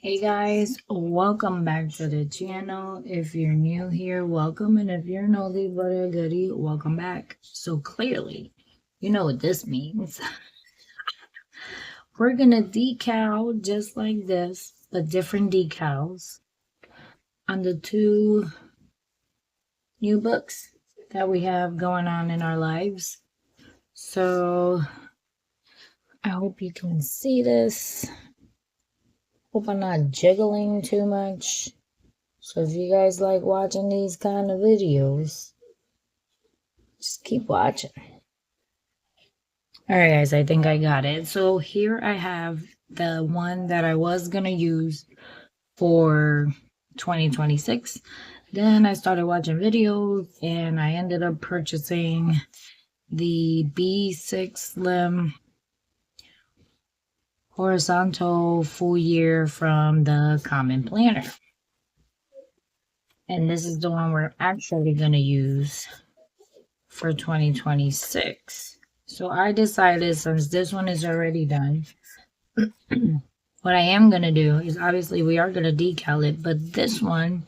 Hey guys, welcome back to the channel. If you're new here, welcome. And if you're an oldie but a goodie, welcome back. So clearly, you know what this means. We're gonna decal just like this, but different decals on the two new books that we have going on in our lives. So I hope you can see this. Hope I'm not jiggling too much. So if you guys like watching these kind of videos, just keep watching. All right, guys, I think I got it. So here I have the one that I was going to use for 2026. Then I started watching videos and I ended up purchasing the B6 Slim horizontal full year from the Common Planner. And this is the one we're actually going to use for 2026. So I decided, since this one is already done, what I am going to do is, obviously we are going to decal it, but this one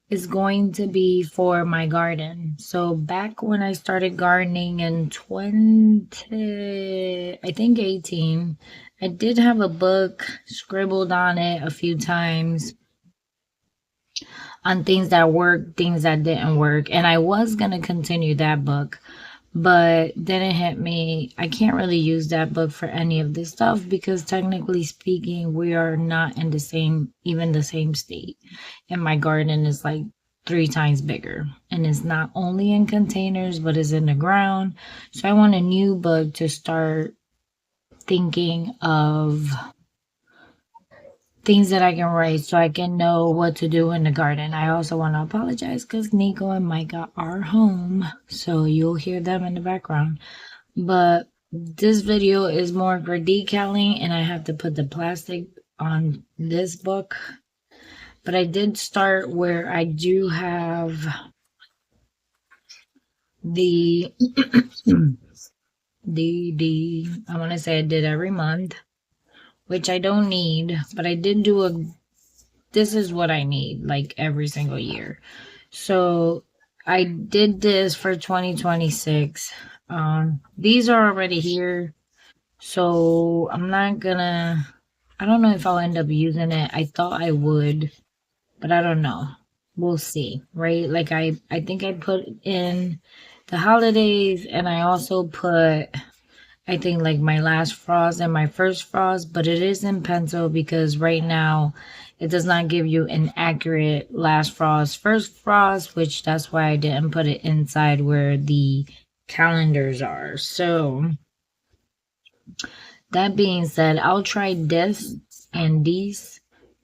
is going to be for my garden. So back when I started gardening in 18, I did have a book, scribbled on it a few times on things that worked, things that didn't work. And I was going to continue that book, but then it hit me, I can't really use that book for any of this stuff because technically speaking, we are not in the same state. And my garden is like 3 times bigger. And it's not only in containers, but it's in the ground. So I want a new book to start thinking of things that I can write so I can know what to do in the garden. I also want to apologize because Nico and Micah are home, so you'll hear them in the background. But this video is more for decaling, and I have to put the plastic on this book. But I did start where I do have the I want to say I did every month, which I don't need, but I did do this is what I need, like every single year. So I did this for 2026. These are already here, so I'm not gonna, I don't know if I'll end up using it. I thought I would, but I don't know. We'll see, right? Like I think I put in the holidays, and I also put, I think, like my last frost and my first frost, but it is in pencil because right now it does not give you an accurate last frost, first frost, which that's why I didn't put it inside where the calendars are. So that being said, I'll try this and these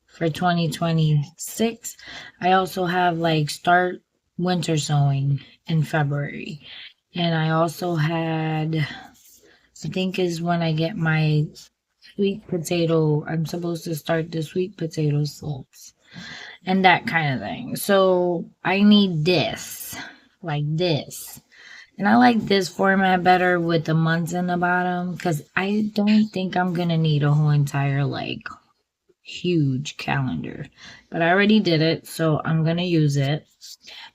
for 2026. I also have like start winter sowing in February. And I also had, I think is when I get my sweet potato, I'm supposed to start the sweet potato slopes and that kind of thing. So I need this, like this. And I like this format better with the months in the bottom because I don't think I'm going to need a whole entire like huge calendar. But I already did it, so I'm going to use it.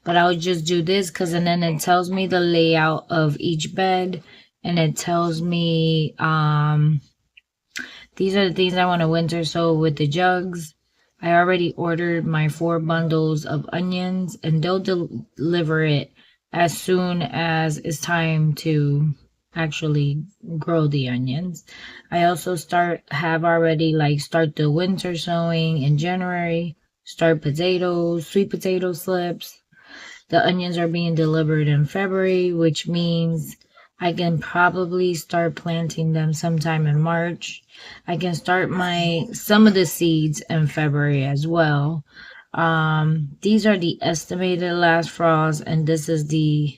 But I'll just do this because, and then it tells me the layout of each bed. And it tells me, these are the things I want to winter sow with the jugs. I already ordered my 4 bundles of onions, and they'll deliver it as soon as it's time to actually grow the onions. I also have already start the winter sowing in January, start potatoes, sweet potato slips. The onions are being delivered in February, which means I can probably start planting them sometime in March. I can start some of the seeds in February as well. These are the estimated last frost, and this is the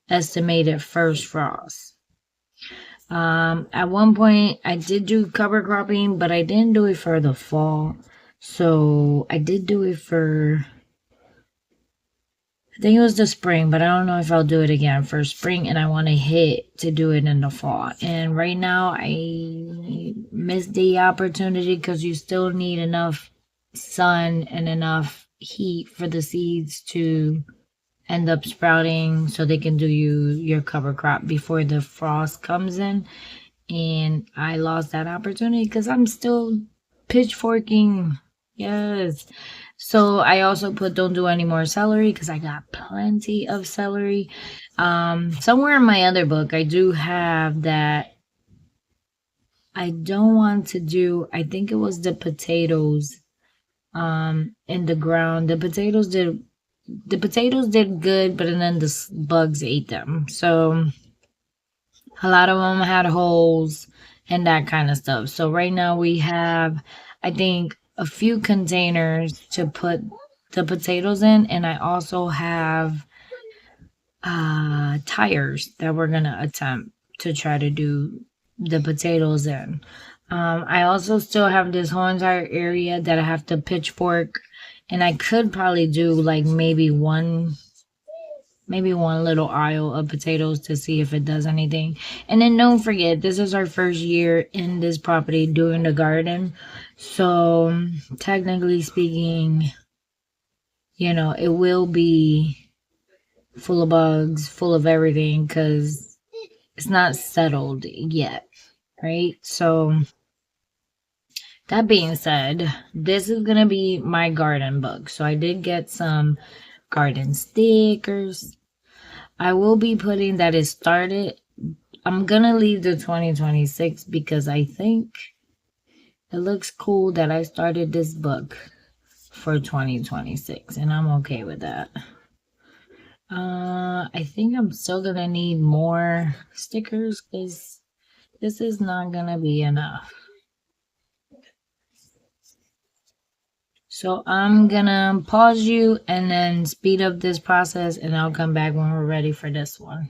estimated first frost. At one point I did do cover cropping, but I didn't do it for the fall. So I did do it for, I think it was the spring, but I don't know if I'll do it again for spring, and I want to do it in the fall. And right now I miss the opportunity because you still need enough sun and enough heat for the seeds to end up sprouting so they can do your cover crop before the frost comes in. And I lost that opportunity because I'm still pitchforking. Yes. So I also put don't do any more celery because I got plenty of celery. Somewhere in my other book, I do have that I don't want to do, I think it was the potatoes in the ground. The potatoes did good, but then the bugs ate them. So a lot of them had holes and that kind of stuff. So right now we have, I think, a few containers to put the potatoes in, and I also have tires that we're gonna attempt to try to do the potatoes in. I also still have this whole entire area that I have to pitchfork, and I could probably do like maybe one little aisle of potatoes to see if it does anything. And then don't forget, this is our first year in this property doing the garden. So technically speaking, it will be full of bugs, full of everything because it's not settled yet, right? So that being said, this is going to be my garden book. So I did get some garden stickers. I will be putting that it started. I'm going to leave the 2026 because I think it looks cool that I started this book for 2026, and I'm okay with that. I think I'm still going to need more stickers because this is not going to be enough. So I'm going to pause you and then speed up this process, and I'll come back when we're ready for this one.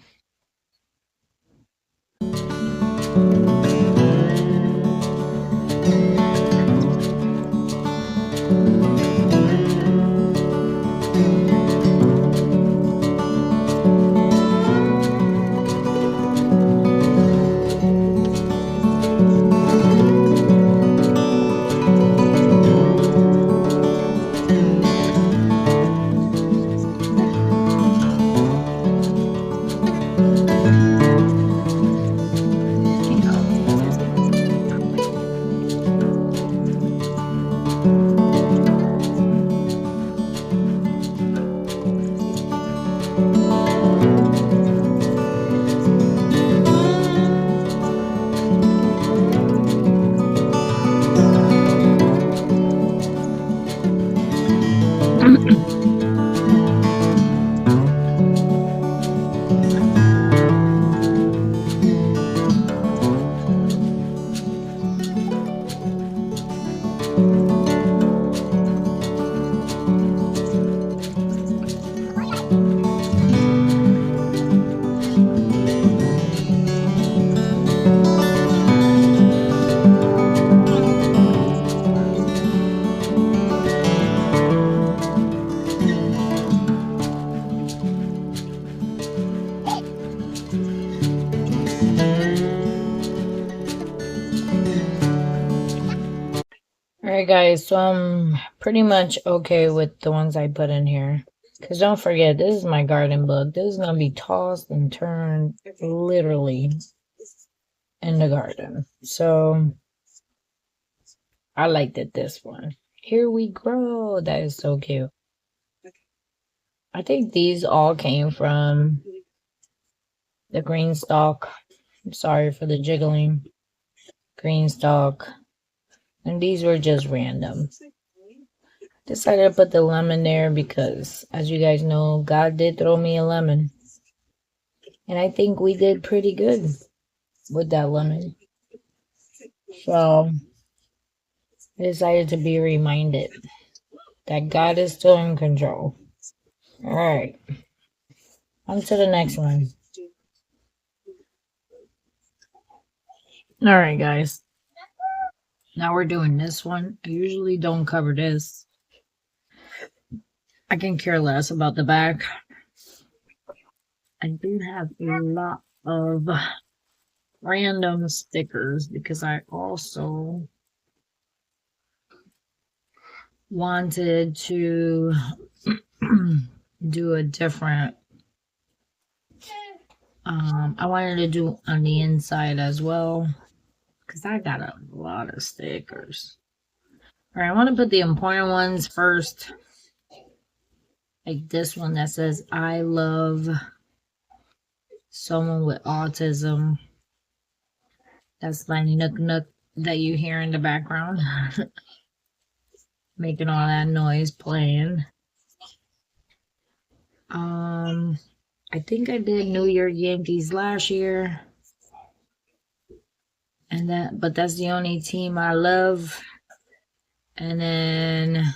Alright guys, so I'm pretty much okay with the ones I put in here. Because don't forget, this is my garden book. This is going to be tossed and turned literally in the garden. So I liked it, this one. Here we grow. That is so cute. I think these all came from the green stalk. I'm sorry for the jiggling. Green stalk. And these were just random. Decided to put the lemon there because, as you guys know, God did throw me a lemon. And I think we did pretty good with that lemon. So I decided to be reminded that God is still in control. Alright. On to the next one. Alright, guys. Now we're doing this one. I usually don't cover this. I can care less about the back. I do have a lot of random stickers because I also wanted to do a different I wanted to do on the inside as well because I got a lot of stickers. All right, I want to put the important ones first, like this one that says I love someone with autism. That's my nook nook that you hear in the background making all that noise playing. I think I did New York Yankees last year. But that's the only team I love. And then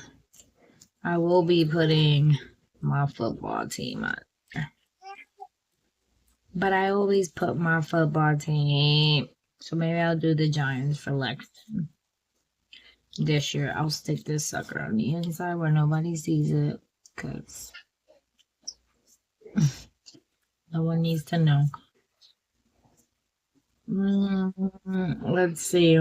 I will be putting my football team on there. But I always put my football team. So maybe I'll do the Giants for Lexington. This year, I'll stick this sucker on the inside where nobody sees it. Because no one needs to know. Let's see.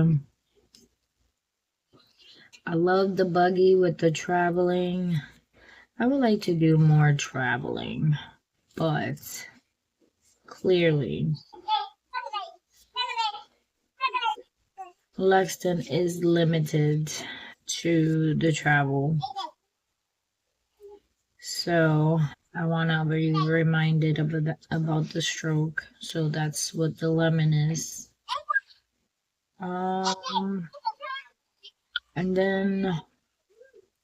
I love the buggy with the traveling. I would like to do more traveling, but clearly Lexington is limited to the travel. So I want to be reminded about the stroke. So that's what the lemon is. And then,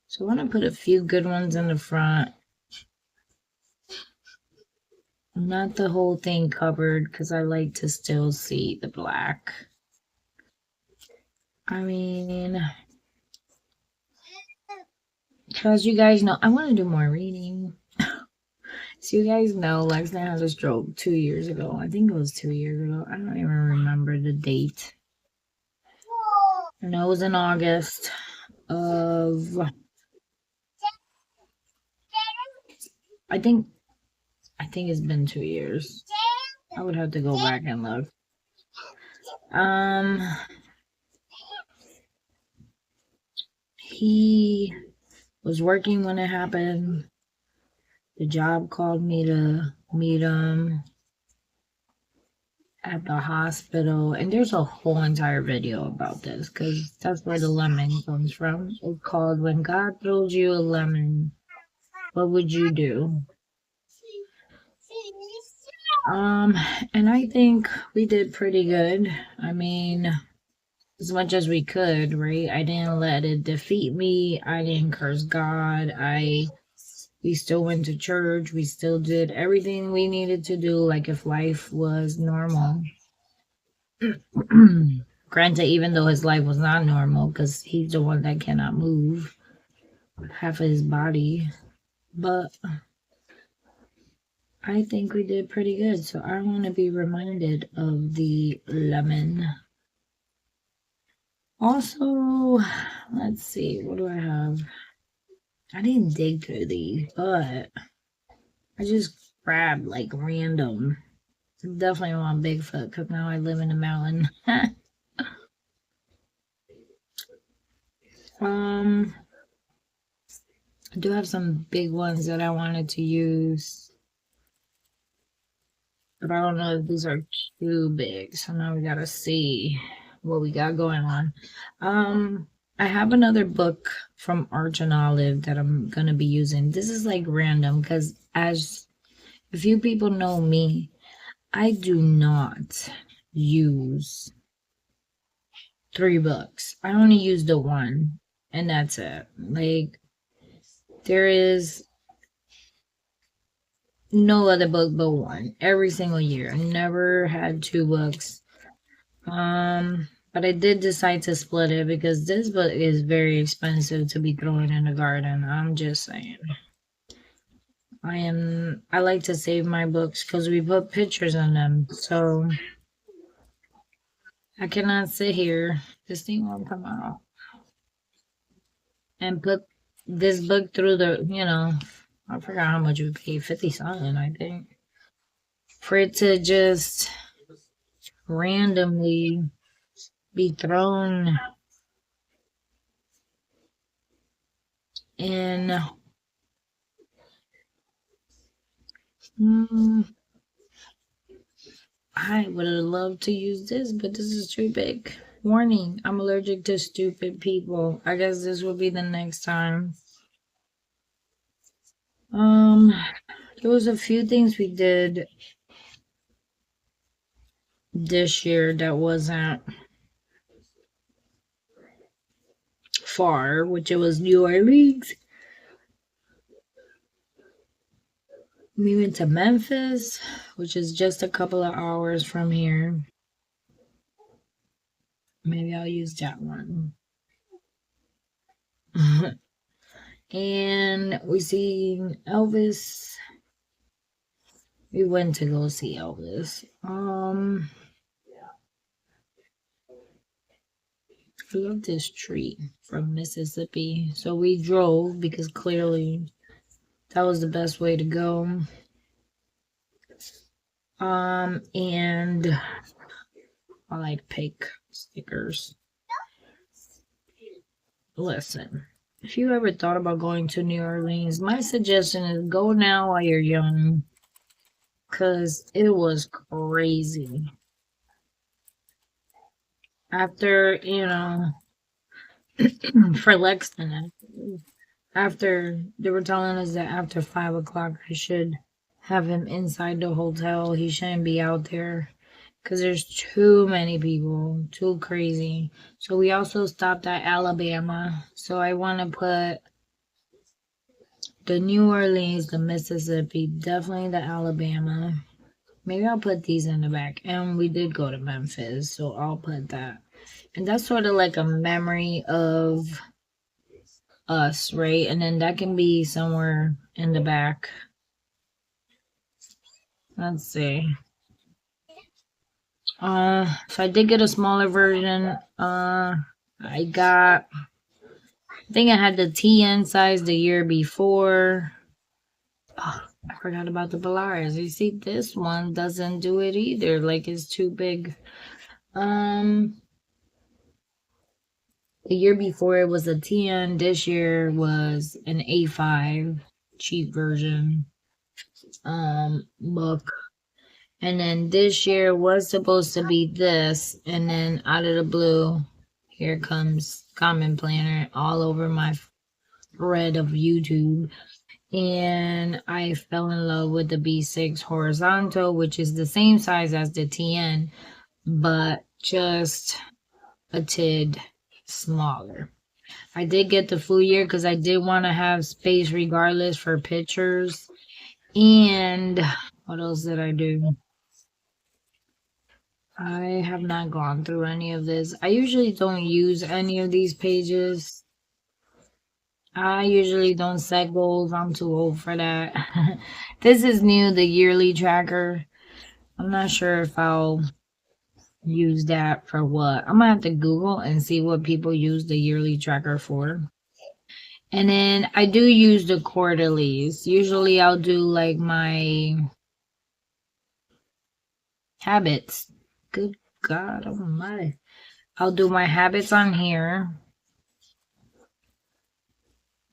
so I want to put a few good ones in the front. Not the whole thing covered because I like to still see the black. I mean, because you guys know, I want to do more reading. So you guys know Lexington had a stroke 2 years ago. I think it was 2 years ago. I don't even remember the date. And it was in August of, I think it's been 2 years. I would have to go back and look. He was working when it happened. The job called me to meet him at the hospital. And there's a whole entire video about this because that's where the lemon comes from. It's called When God Throws You a Lemon, What Would You Do? And I think we did pretty good. I mean, as much as we could, right? I didn't let it defeat me. I didn't curse God. We still went to church. We still did everything we needed to do, like if life was normal. Granted, even though his life was not normal, because he's the one that cannot move half of his body. But I think we did pretty good. So I want to be reminded of the lemon. Also, let's see, what do I have? I didn't dig through these, but I just grabbed like random. Definitely want Bigfoot because now I live in a mountain. I do have some big ones that I wanted to use. But I don't know if these are too big. So now we gotta see what we got going on. I have another book from Arch and Olive that I'm gonna be using. This is like random because as a few people know me, I do not use 3 books. I only use the one, and that's it. Like, there is no other book but one every single year. I never had 2 books. But I did decide to split it because this book is very expensive to be throwing in the garden. I'm just saying. I like to save my books because we put pictures in them. So I cannot sit here. This thing won't come out. And put this book through the, I forgot how much we paid, 50 something, I think. For it to just randomly be thrown in. Mm, I would have loved to use this, but this is too big. Warning, I'm allergic to stupid people. I guess this will be the next time. Um, there was a few things we did this year that wasn't far, which it was New Orleans. We went to Memphis, which is just a couple of hours from here. Maybe I'll use that one. And we seen Elvis. We went to go see Elvis. I love this tree from Mississippi. So we drove because clearly that was the best way to go. And I like pick stickers. Listen, if you ever thought about going to New Orleans, my suggestion is go now while you're young. Cause it was crazy. After, for Lexington, after they were telling us that after 5 o'clock, I should have him inside the hotel. He shouldn't be out there because there's too many people, too crazy. So we also stopped at Alabama. So I want to put the New Orleans, the Mississippi, definitely the Alabama. Maybe I'll put these in the back. And we did go to Memphis, so I'll put that. And that's sort of like a memory of us, right? And then that can be somewhere in the back. Let's see. So I did get a smaller version. I think I had the TN size the year before. Oh, I forgot about the Polaris. You see, this one doesn't do it either. Like, it's too big. The year before it was a TN. This year was an A5 cheap version book. And then this year was supposed to be this, and then out of the blue, here comes Common Planner all over my thread of YouTube. And I fell in love with the B6 horizontal, which is the same size as the TN, but just a tid smaller. I did get the full year because I did want to have space regardless for pictures. And what else did I do? I have not gone through any of this. I usually don't use any of these pages. I usually don't set goals. I'm too old for that. This is new, the yearly tracker. I'm not sure if I'll use that for what. I'm gonna have to Google and see what people use the yearly tracker for. And then I do use the quarterlies. Usually I'll do like my habits. Good God almighty. I'll do my habits on here.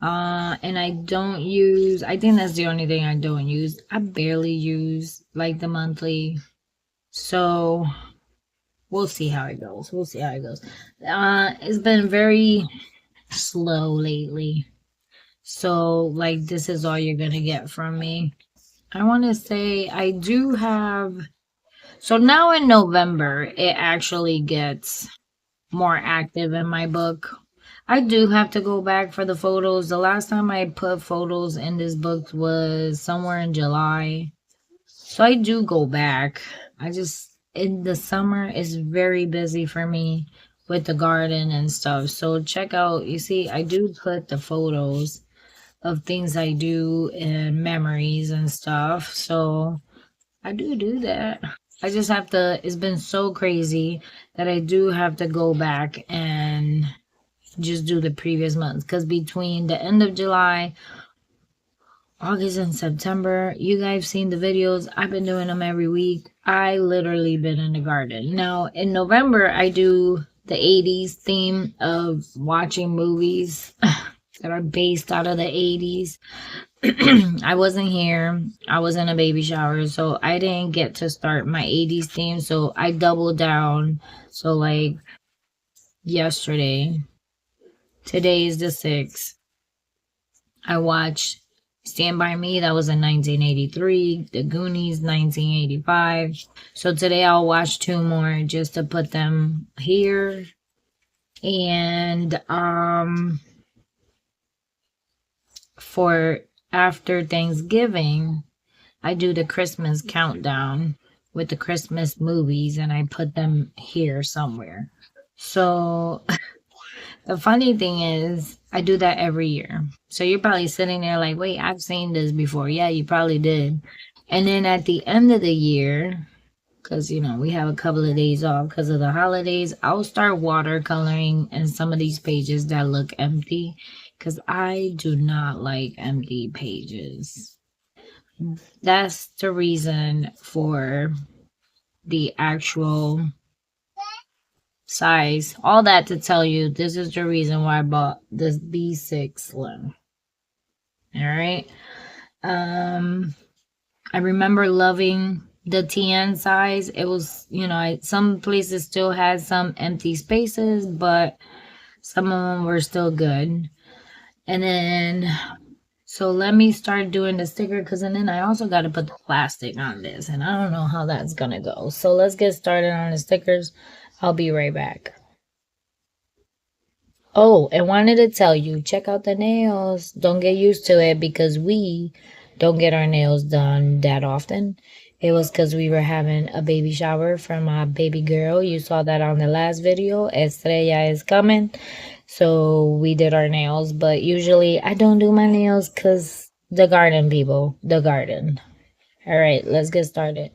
And I don't use, I think that's the only thing I don't use. I barely use like the monthly. So we'll see how it goes. We'll see how it goes. It's been very slow lately. So like this is all you're gonna get from me. I want to say I do have, so now in November, it actually gets more active in my book. I do have to go back for the photos. The last time I put photos in this book was somewhere in July. So I do go back. I just, in the summer, is very busy for me with the garden and stuff. So check out, you see, I do put the photos of things I do and memories and stuff. So I do that. I just have to, it's been so crazy that I do have to go back and just do the previous months. Because between the end of July August and September. You guys seen the videos. I've been doing them every week. I literally been in the garden. Now in November, I do the 80s theme of watching movies that are based out of the 80s. I wasn't here. I was in a baby shower, so I didn't get to start my 80s theme. So I doubled down. So like yesterday, today is the 6th. I watched Stand By Me, that was in 1983, The Goonies, 1985. So today I'll watch two more just to put them here. And for after Thanksgiving, I do the Christmas countdown with the Christmas movies and I put them here somewhere. So the funny thing is, I do that every year. So you're probably sitting there like, wait, I've seen this before. Yeah, you probably did. And then at the end of the year, because, you know, we have a couple of days off because of the holidays, I'll start watercoloring in some of these pages that look empty because I do not like empty pages. That's the reason for the actual size. All that to tell you, this is the reason why I bought this B6 Slim. All right. I remember loving the TN size. It was, you know, some places still had some empty spaces, but some of them were still good. And then, so let me start doing the sticker because then I also got to put the plastic on this and I don't know how that's going to go. So let's get started on the stickers. I'll be right back. Oh, and wanted to tell you, check out the nails. Don't get used to it because we don't get our nails done that often. It was because we were having a baby shower for my baby girl. You saw that on the last video. Estrella is coming. So we did our nails. But usually I don't do my nails because the garden, people. The garden. All right, let's get started.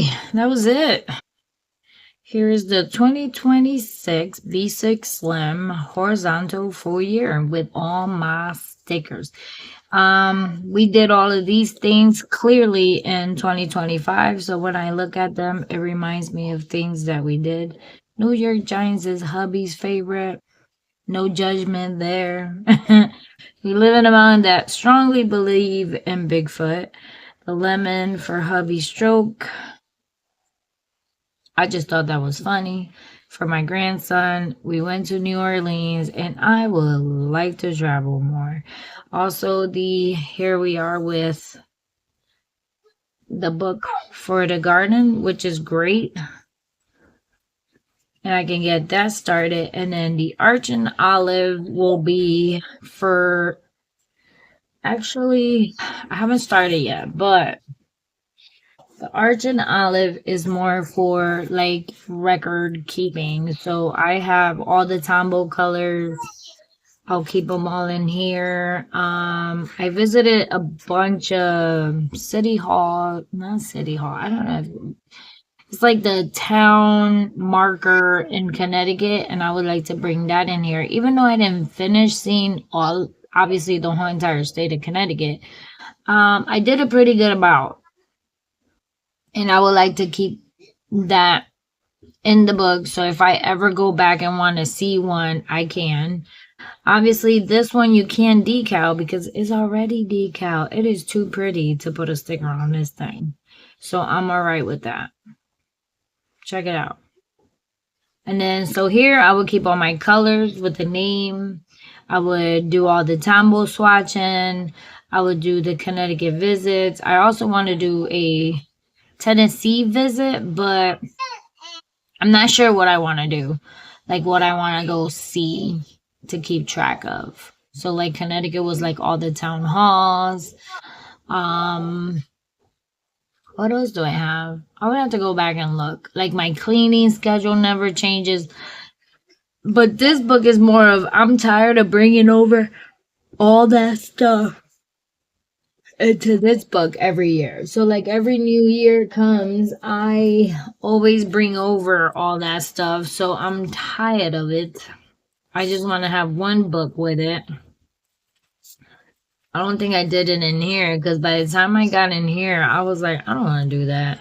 Okay, that was it. Here's the 2026 B6 Slim horizontal full year with all my stickers. We did all of these things clearly in 2025, so when I look at them, it reminds me of things that we did. New York Giants is hubby's favorite. No judgment there. We live in a mind that strongly believe in Bigfoot. The lemon for hubby stroke. I just thought that was funny. For my grandson, we went to New Orleans and I would like to travel more. Also, the here we are with the book for the garden, which is great. And I can get that started. And then the arch and olive will be for actually, I haven't started yet, but the arch and olive is more for like record keeping. So I have all the Tombow colors. I'll keep them all in here. I visited a bunch of city hall, not city hall. I don't know. It's like the town marker in Connecticut, and I would like to bring that in here. Even though I didn't finish seeing all, obviously the whole entire state of Connecticut, I did a pretty good amount, and I would like to keep that in the book. So if I ever go back and want to see one, I can. Obviously, this one you can decal because it's already decal. It is too pretty to put a sticker on this thing. So I'm all right with that. Check it out. And then, so here I would keep all my colors with the name. I would do all the Tombow swatching. I would do the Connecticut visits. I also want to do a Tennessee visit, but I'm not sure what I want to do. Like what I want to go see to keep track of. So like Connecticut was like all the town halls. Um, what else do I have? I would have to go back and look. Like my cleaning schedule never changes. But this book is more of I'm tired of bringing over all that stuff into this book every year. So like every new year comes, I always bring over all that stuff. So I'm tired of it. I just want to have one book with it. I don't think I did it in here because by the time I got in here, I was like, I don't want to do that.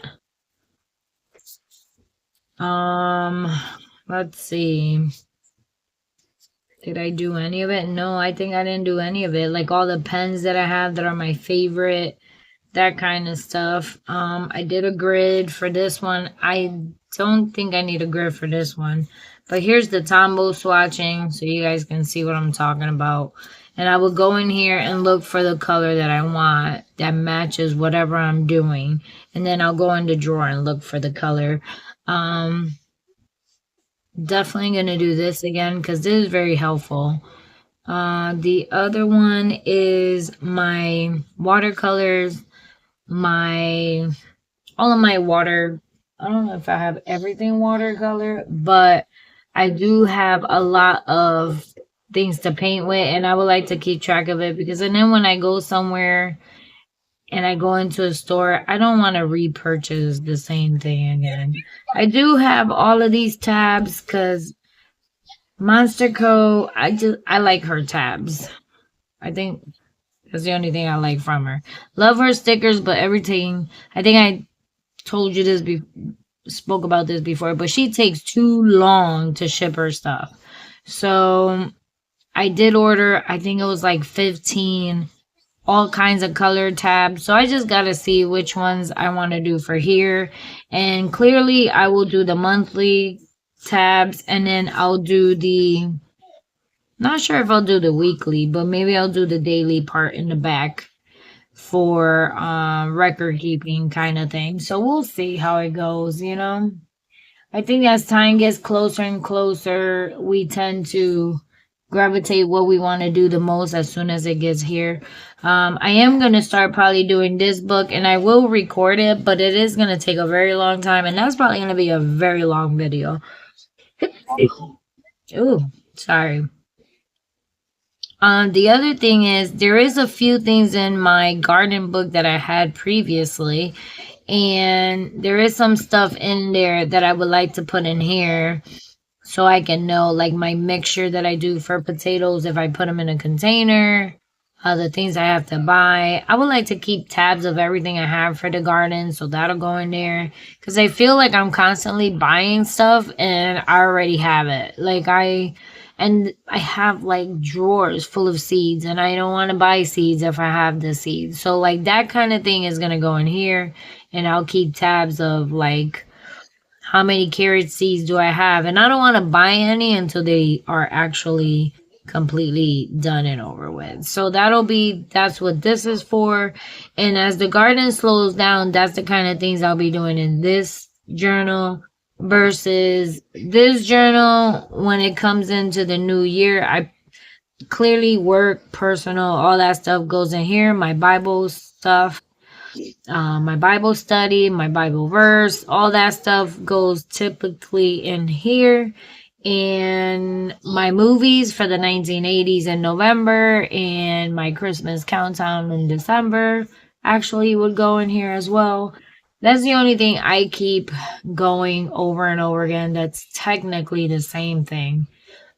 Let's see. Did I do any of it? No, I think I didn't do any of it. Like all the pens that I have that are my favorite, that kind of stuff. I did a grid for this one. I don't think I need a grid for this one. But here's the Tombow swatching so you guys can see what I'm talking about. And I will go in here and look for the color that I want that matches whatever I'm doing. And then I'll go in the drawer and look for the color. Definitely going to do this again because this is very helpful. The other one is my watercolors, all of my water. I don't know if I have everything watercolor, but I do have a lot of things to paint with, and I would like to keep track of it because then when I go somewhere and I go into a store, I don't want to repurchase the same thing again. I do have all of these tabs because Monster Co. I like her tabs. I think that's the only thing I like from her. Love her stickers, but everything. I think I told you this spoke about this before, but she takes too long to ship her stuff. So I did order. I think it was like 15 all kinds of color tabs. So I just got to see which ones I want to do for here. And clearly I will do the monthly tabs and then I'll do the, not sure if I'll do the weekly, but maybe I'll do the daily part in the back for record keeping kind of thing. So we'll see how it goes, you know. I think as time gets closer and closer, we tend to gravitate what we want to do the most as soon as it gets here. I am going to start probably doing this book and I will record it, but it is going to take a very long time and that's probably going to be a very long video. Ooh, sorry. The other thing is there is a few things in my garden book that I had previously And there is some stuff in there that I would like to put in here so I can know like my mixture that I do for potatoes if I put them in a container, the things I have to buy. I would like to keep tabs of everything I have for the garden, so that'll go in there because I feel like I'm constantly buying stuff and I already have it. And I have like drawers full of seeds and I don't want to buy seeds if I have the seeds. So like that kind of thing is going to go in here, and I'll keep tabs of like how many carrot seeds do I have? And I don't want to buy any until they are actually completely done and over with. So that's what this is for. And as the garden slows down, that's the kind of things I'll be doing in this journal versus this journal when it comes into the new year. I clearly work, personal, all that stuff goes in here. My Bible stuff, my Bible study, my Bible verse, all that stuff goes typically in here. And my movies for the 1980s in November and my Christmas countdown in December actually would go in here as well. That's the only thing I keep going over and over again. That's technically the same thing.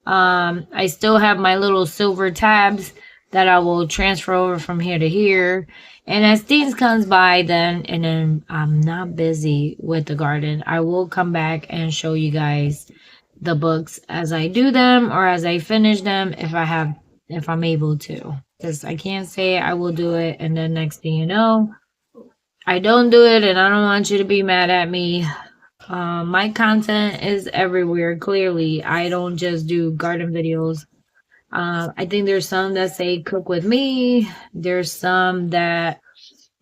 I still have my little silver tabs that I will transfer over from here to here. And as things comes by then I'm not busy with the garden, I will come back and show you guys the books as I do them or as I finish them if I'm able to. Because I can't say I will do it and then next thing you know, I don't do it, and I don't want you to be mad at me. My content is everywhere, clearly. I don't just do garden videos. I think there's some that say cook with me. There's some that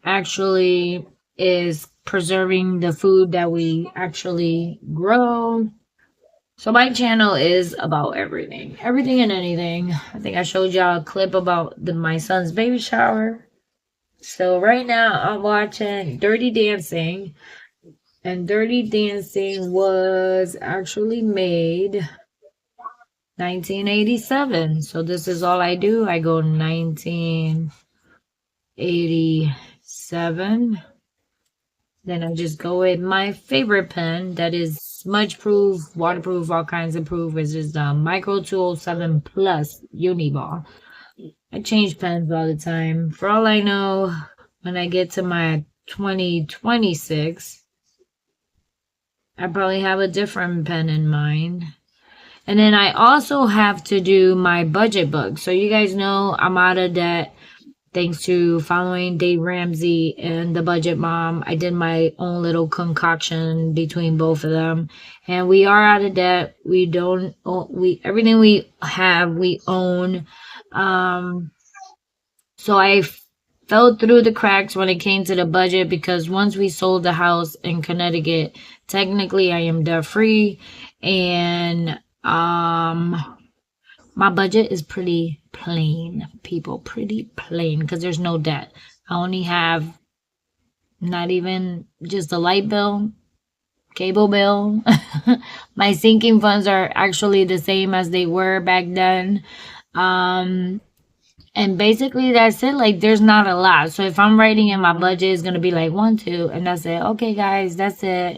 actually is preserving the food that we actually grow. So my channel is about everything. Everything and anything. I think I showed y'all a clip about my son's baby shower. So right now I'm watching Dirty Dancing. And Dirty Dancing was actually made 1987. So this is all I do. I go 1987. Then I just go with my favorite pen that is smudge proof, waterproof, all kinds of proof. It's just the Micro 207 Plus Uniball. I change pens all the time. For all I know, when I get to my 2026, I probably have a different pen in mind. And then I also have to do my budget book. So you guys know I'm out of debt thanks to following Dave Ramsey and the Budget Mom. I did my own little concoction between both of them. And we are out of debt. We don't everything we have, we own. So I fell through the cracks when it came to the budget because once we sold the house in Connecticut, technically I am debt free, and my budget is pretty plain, people, pretty plain because there's no debt. I only have not even just a light bill, cable bill. My sinking funds are actually the same as they were back then. And basically that's it. Like there's not a lot. So if I'm writing in my budget, it's gonna be like 1, 2, and that's it. Okay, guys, that's it.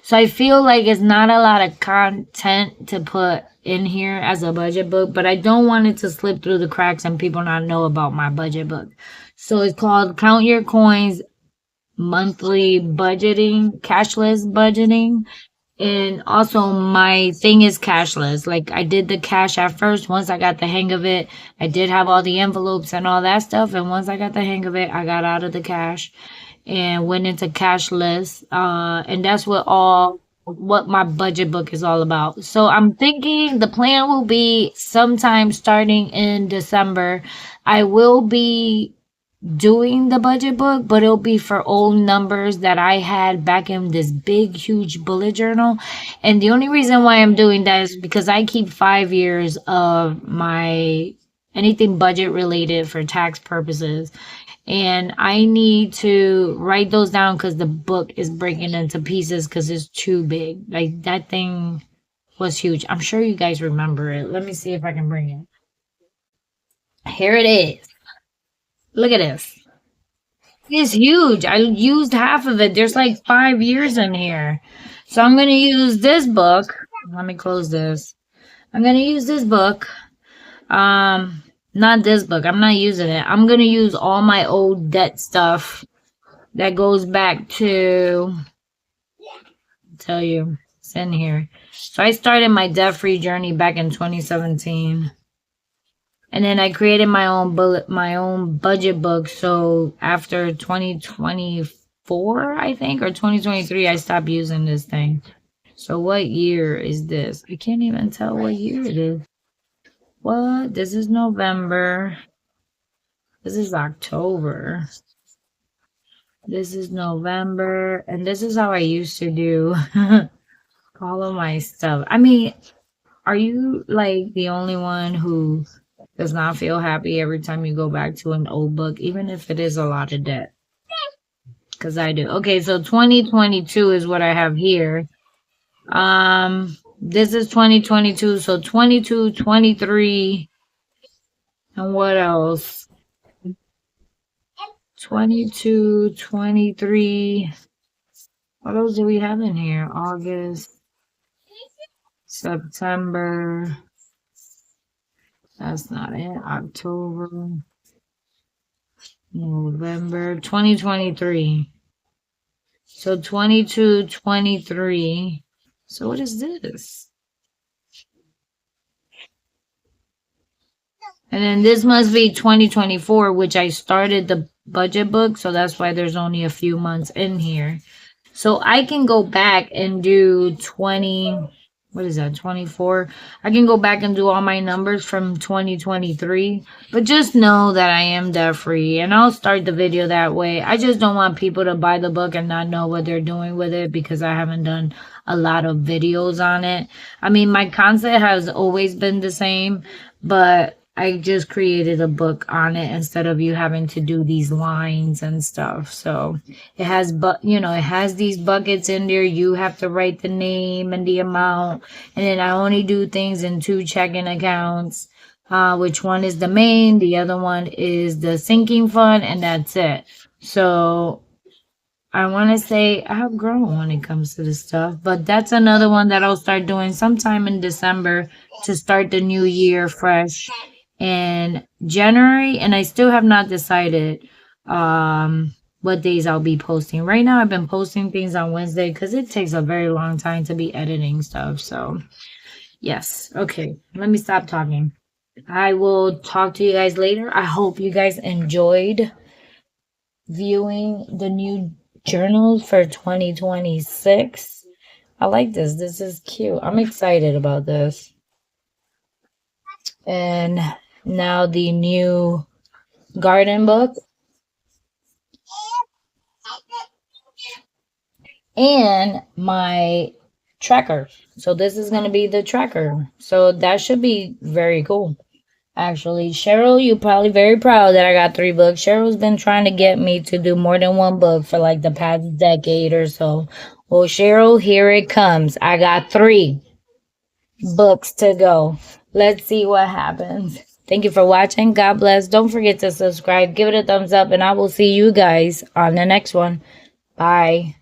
So I feel like it's not a lot of content to put in here as a budget book, but I don't want it to slip through the cracks and people not know about my budget book. So it's called Count Your Coins Monthly Budgeting, Cashless Budgeting. And also my thing is cashless. Like I did the cash at first. Once I got the hang of it, I did have all the envelopes and all that stuff. And once I got the hang of it, I got out of the cash and went into cashless. And that's what my budget book is all about. So I'm thinking the plan will be sometime starting in December. I will be doing the budget book, but it'll be for old numbers that I had back in this big, huge bullet journal. And the only reason why I'm doing that is because I keep 5 years of my anything budget related for tax purposes. And I need to write those down because the book is breaking into pieces because it's too big. Like that thing was huge. I'm sure you guys remember it. Let me see if I can bring it. Here it is. Look at this. It's huge. I used half of it. There's like 5 years in here. So I'm going to use this book. Let me close this. I'm going to use this book. Not this book. I'm not using it. I'm going to use all my old debt stuff that goes back to, I'll tell you, it's in here. So I started my debt-free journey back in 2017. And then I created my own budget book. So after 2024, I think, or 2023, I stopped using this thing. So what year is this? I can't even tell what year it is. What? This is November. This is October. This is November. And this is how I used to do all of my stuff. I mean, are you like the only one who does not feel happy every time you go back to an old book, even if it is a lot of debt? Because I do. Okay, so 2022 is what I have here. This is 2022, so 22, 23, and what else? 22, 23. What else do we have in here? August, September. That's not it. October, November, 2023. So 22, 23. So what is this? And then this must be 2024, which I started the budget book. So that's why there's only a few months in here. So I can go back and do 20, what is that, 24? I can go back and do all my numbers from 2023. But just know that I am debt free. And I'll start the video that way. I just don't want people to buy the book and not know what they're doing with it because I haven't done a lot of videos on it. I mean, my concept has always been the same, but I just created a book on it instead of you having to do these lines and stuff. So it has, it has these buckets in there. You have to write the name and the amount. And then I only do things in 2 checking accounts, which one is the main, the other one is the sinking fund, and that's it. So I want to say I have grown when it comes to this stuff, but that's another one that I'll start doing sometime in December to start the new year fresh in January. And I still have not decided what days I'll be posting. Right now I've been posting things on Wednesday because it takes a very long time to be editing stuff. So yes. Okay, let me stop talking. I will talk to you guys later. I hope you guys enjoyed viewing the new journals for 2026. I like this. This is cute. I'm excited about this. And now the new garden book. And my tracker. So this is going to be the tracker. So that should be very cool. Actually, Cheryl, you're probably very proud that I got 3 books. Cheryl's been trying to get me to do more than 1 book for like the past decade or so. Well, Cheryl, here it comes. I got 3 books to go. Let's see what happens. Thank you for watching. God bless. Don't forget to subscribe. Give it a thumbs up, and I will see you guys on the next one. Bye.